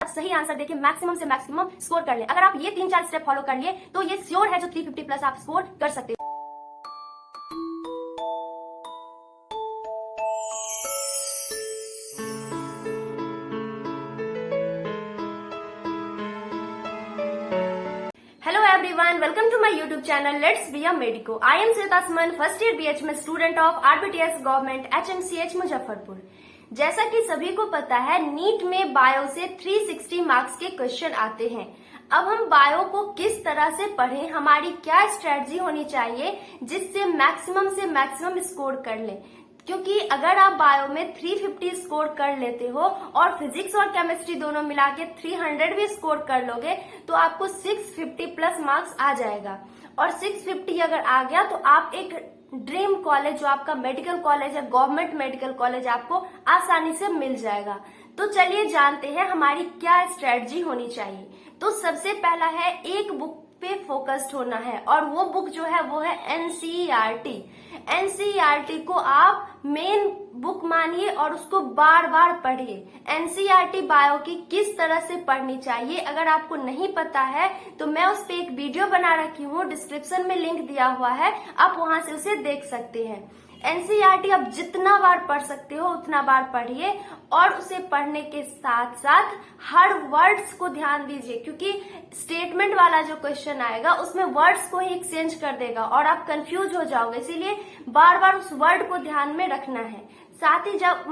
सही आंसर देके मैक्सिमम से मैक्सिमम स्कोर कर ले। अगर आप ये 3-4 स्टेप फॉलो कर लिए तो ये श्योर है जो 350 प्लस आप स्कोर कर सकते हो। Hello everyone, welcome to my YouTube channel Let's Be a Medico. I am Srita Suman, first year BHM student of RBTS Government HMCH Muzaffarpur. जैसा कि सभी को पता है, नीट में बायो से 360 मार्क्स के क्वेश्चन आते हैं। अब हम बायो को किस तरह से पढ़ें, हमारी क्या स्ट्रेटजी होनी चाहिए जिससे मैक्सिमम से मैक्सिमम स्कोर कर लें। क्योंकि अगर आप बायो में 350 स्कोर कर लेते हो और फिजिक्स और केमिस्ट्री दोनों मिला के 300 भी स्कोर कर लोगे तो आपको 650 प्लस मार्क्स आ जाएगा। और 650 अगर आ गया तो आप एक ड्रीम कॉलेज जो आपका मेडिकल कॉलेज है, गवर्नमेंट मेडिकल कॉलेज, आपको आसानी से मिल जाएगा। तो चलिए जानते हैं हमारी क्या स्ट्रेटजी होनी चाहिए। तो सबसे पहला है एक बुक पे फोकस्ड होना है और वो बुक जो है वो है एनसीईआरटी। एनसीईआरटी को आप मेन बुक मानिए और उसको बार बार पढ़िए। एनसीईआरटी बायो की किस तरह से पढ़नी चाहिए अगर आपको नहीं पता है तो मैं उस पे एक वीडियो बना रखी हूँ, डिस्क्रिप्शन में लिंक दिया हुआ है, आप वहां से उसे देख सकते हैं। एनसीईआरटी आप जितना बार पढ़ सकते हो उतना बार पढ़िए और उसे पढ़ने के साथ साथ हर वर्ड्स को ध्यान दीजिए, क्योंकि स्टेटमेंट वाला जो क्वेश्चन आएगा उसमें वर्ड्स को ही एक्सचेंज कर देगा और आप कंफ्यूज हो जाओगे। इसीलिए बार बार उस वर्ड को ध्यान में रखना है। साथ ही जब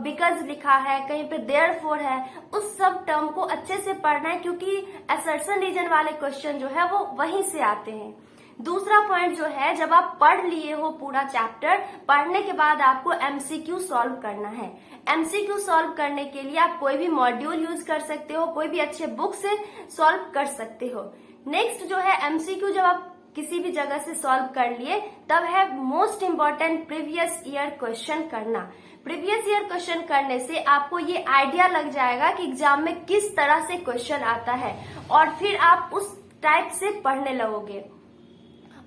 बिकॉज लिखा है, कहीं पे देयरफॉर है, उस सब टर्म को अच्छे से पढ़ना है, क्योंकि असर्शन रीजन वाले क्वेश्चन जो है वो वहीं से आते हैं। दूसरा पॉइंट जो है, जब आप पढ़ लिए हो पूरा चैप्टर, पढ़ने के बाद आपको एमसीक्यू सॉल्व करना है। एमसीक्यू सॉल्व करने के लिए आप कोई भी मॉड्यूल यूज कर सकते हो, कोई भी अच्छे बुक से सॉल्व कर सकते हो। नेक्स्ट जो है एमसीक्यू, जब आप किसी भी जगह से सॉल्व कर लिए तब है most important previous year question करना। प्रीवियस ईयर क्वेश्चन करने से आपको ये आइडिया लग जाएगा कि एग्जाम में किस तरह से क्वेश्चन आता है और फिर आप उस टाइप से पढ़ने लगोगे।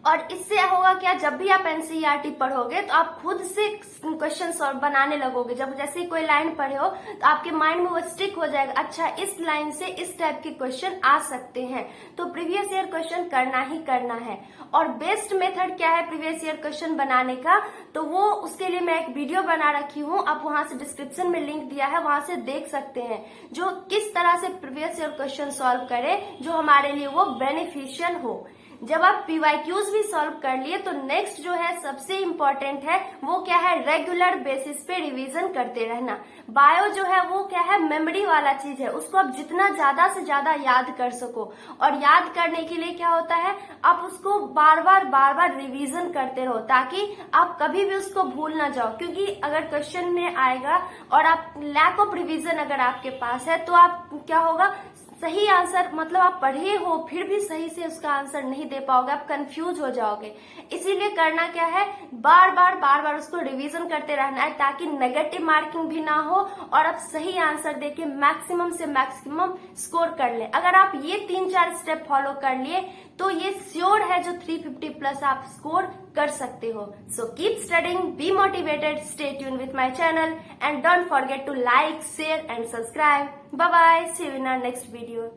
और इससे होगा क्या, जब भी आप एनसीईआरटी पढ़ोगे तो आप खुद से क्वेश्चन सॉल्व बनाने लगोगे। जब जैसे कोई लाइन पढ़े हो तो आपके माइंड में वो स्टिक हो जाएगा, अच्छा इस लाइन से इस टाइप के क्वेश्चन आ सकते हैं। तो प्रीवियस ईयर क्वेश्चन करना ही करना है। और बेस्ट मेथड क्या है प्रीवियस ईयर क्वेश्चन बनाने का, तो वो उसके लिए मैं एक वीडियो बना रखी हूँ, आप वहां से डिस्क्रिप्शन में लिंक दिया है, वहां से देख सकते हैं, जो किस तरह से प्रीवियस ईयर क्वेश्चन सॉल्व करे जो हमारे लिए वो बेनिफिशियल हो। जब आप पीवाईक्यूज भी सॉल्व कर लिए तो नेक्स्ट जो है सबसे इम्पोर्टेंट है वो क्या है, रेगुलर बेसिस पे रिवीजन करते रहना। बायो जो है वो क्या है, मेमोरी वाला चीज है, उसको आप जितना ज्यादा से ज्यादा याद कर सको। और याद करने के लिए क्या होता है, आप उसको बार बार रिवीजन करते रहो ताकि आप कभी भी उसको भूल ना जाओ। क्योंकि अगर क्वेश्चन में आएगा और आप लैक ऑफ रिवीजन अगर आपके पास है तो आप क्या होगा, सही आंसर मतलब आप पढ़े हो फिर भी सही से उसका आंसर नहीं दे पाओगे, आप कंफ्यूज हो जाओगे। इसीलिए करना क्या है, बार बार उसको रिवीजन करते रहना है ताकि नेगेटिव मार्किंग भी ना हो और आप सही आंसर देके मैक्सिमम से मैक्सिमम स्कोर कर ले। अगर आप ये 3-4 स्टेप फॉलो कर लिए तो ये श्योर है जो 350 प्लस आप स्कोर कर सकते हो। So keep studying, be motivated, stay tune with my channel and don't forget to like, share and subscribe. Bye bye. See you in our next video.